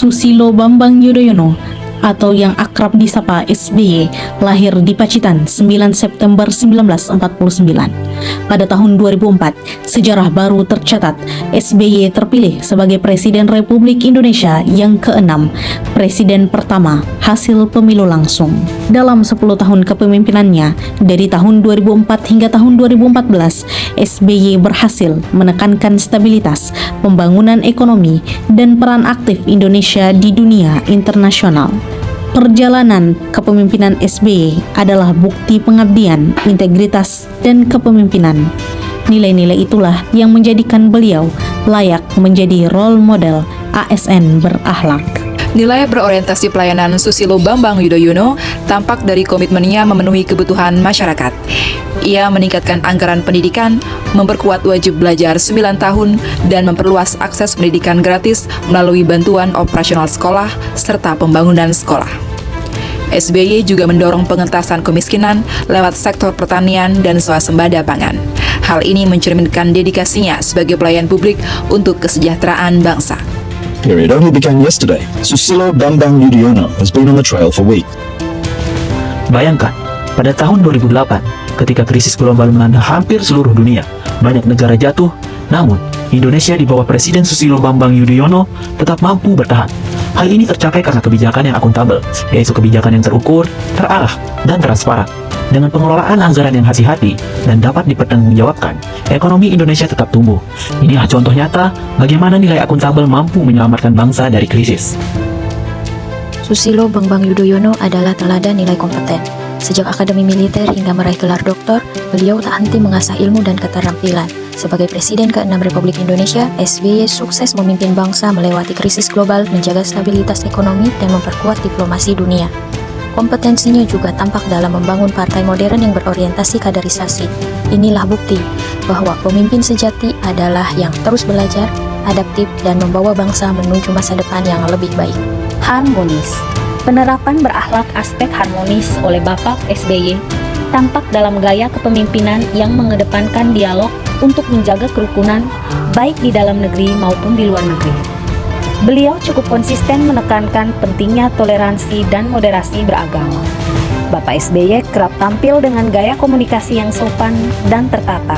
Susilo Bambang Yudhoyono atau yang akrab disapa SBY lahir di Pacitan 9 September 1949. Pada tahun 2004, sejarah baru tercatat. SBY terpilih sebagai Presiden Republik Indonesia yang ke-6, Presiden pertama hasil pemilu langsung. Dalam 10 tahun kepemimpinannya, dari tahun 2004 hingga tahun 2014, SBY berhasil menekankan stabilitas, pembangunan ekonomi, dan peran aktif Indonesia di dunia internasional. Perjalanan kepemimpinan SBY adalah bukti pengabdian, integritas, dan kepemimpinan. Nilai-nilai itulah yang menjadikan beliau layak menjadi role model ASN berakhlak. Nilai berorientasi pelayanan Susilo Bambang Yudhoyono tampak dari komitmennya memenuhi kebutuhan masyarakat. Ia meningkatkan anggaran pendidikan, memperkuat wajib belajar 9 tahun, dan memperluas akses pendidikan gratis melalui bantuan operasional sekolah serta pembangunan sekolah. SBY juga mendorong pengentasan kemiskinan lewat sektor pertanian dan swasembada pangan. Hal ini mencerminkan dedikasinya sebagai pelayan publik untuk kesejahteraan bangsa. It only began yesterday. Susilo Bambang Yudhoyono has been on the trail for weeks. Bayangkan, pada tahun 2008, ketika krisis global melanda hampir seluruh dunia, banyak negara jatuh, namun Indonesia di bawah Presiden Susilo Bambang Yudhoyono tetap mampu bertahan. Hal ini tercapai karena kebijakan yang akuntabel, yaitu kebijakan yang terukur, terarah, dan transparan. Dengan pengelolaan anggaran yang hati-hati dan dapat dipertanggungjawabkan, ekonomi Indonesia tetap tumbuh. Inilah contoh nyata bagaimana nilai akuntabel mampu menyelamatkan bangsa dari krisis. Susilo Bambang Yudhoyono adalah teladan nilai kompeten. Sejak akademi militer hingga meraih gelar doktor, beliau tak henti mengasah ilmu dan keterampilan. Sebagai Presiden ke-6 Republik Indonesia, SBY sukses memimpin bangsa melewati krisis global, menjaga stabilitas ekonomi, dan memperkuat diplomasi dunia. Kompetensinya juga tampak dalam membangun partai modern yang berorientasi kaderisasi. Inilah bukti bahwa pemimpin sejati adalah yang terus belajar, adaptif, dan membawa bangsa menuju masa depan yang lebih baik. Harmonis. Penerapan berakhlak aspek harmonis oleh Bapak SBY tampak dalam gaya kepemimpinan yang mengedepankan dialog untuk menjaga kerukunan baik di dalam negeri maupun di luar negeri. Beliau cukup konsisten menekankan pentingnya toleransi dan moderasi beragama. Bapak SBY kerap tampil dengan gaya komunikasi yang sopan dan tertata.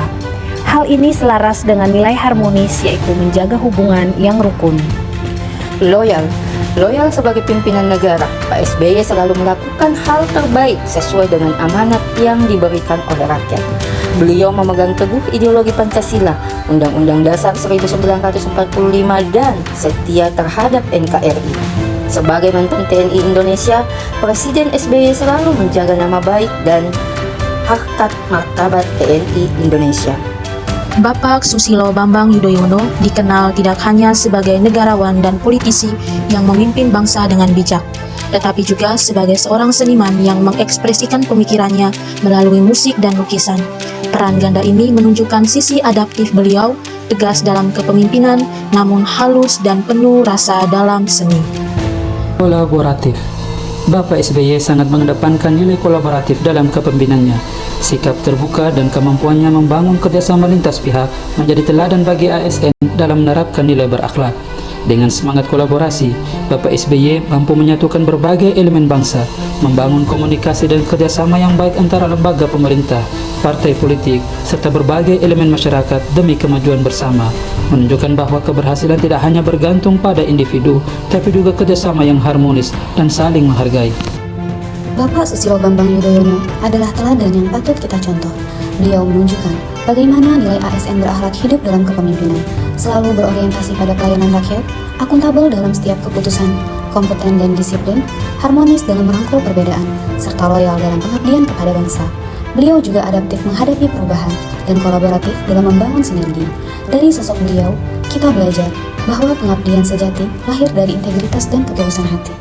Hal ini selaras dengan nilai harmonis, yaitu menjaga hubungan yang rukun. Loyal sebagai pimpinan negara, Pak SBY selalu melakukan hal terbaik sesuai dengan amanat yang diberikan oleh rakyat. Beliau memegang teguh ideologi Pancasila, Undang-Undang Dasar 1945, dan setia terhadap NKRI. Sebagai mantan TNI Indonesia, Presiden SBY selalu menjaga nama baik dan harkat martabat TNI Indonesia. Bapak Susilo Bambang Yudhoyono dikenal tidak hanya sebagai negarawan dan politisi yang memimpin bangsa dengan bijak, tetapi juga sebagai seorang seniman yang mengekspresikan pemikirannya melalui musik dan lukisan. Peran ganda ini menunjukkan sisi adaptif beliau, tegas dalam kepemimpinan, namun halus dan penuh rasa dalam seni. Kolaboratif. Bapak SBY sangat mengedepankan nilai kolaboratif dalam kepemimpinannya. Sikap terbuka dan kemampuannya membangun kerjasama lintas pihak menjadi teladan bagi ASN dalam menerapkan nilai berakhlak. Dengan semangat kolaborasi, Bapak SBY mampu menyatukan berbagai elemen bangsa, membangun komunikasi dan kerjasama yang baik antara lembaga pemerintah, partai politik, serta berbagai elemen masyarakat demi kemajuan bersama, menunjukkan bahwa keberhasilan tidak hanya bergantung pada individu, tapi juga kerjasama yang harmonis dan saling menghargai. Bapak Susilo Bambang Yudhoyono adalah teladan yang patut kita contoh. Beliau menunjukkan bagaimana nilai ASN berakhlak hidup dalam kepemimpinan, selalu berorientasi pada pelayanan rakyat, akuntabel dalam setiap keputusan, kompeten dan disiplin, harmonis dalam merangkul perbedaan, serta loyal dalam pengabdian kepada bangsa. Beliau juga adaptif menghadapi perubahan dan kolaboratif dalam membangun sinergi. Dari sosok beliau, kita belajar bahwa pengabdian sejati lahir dari integritas dan ketulusan hati.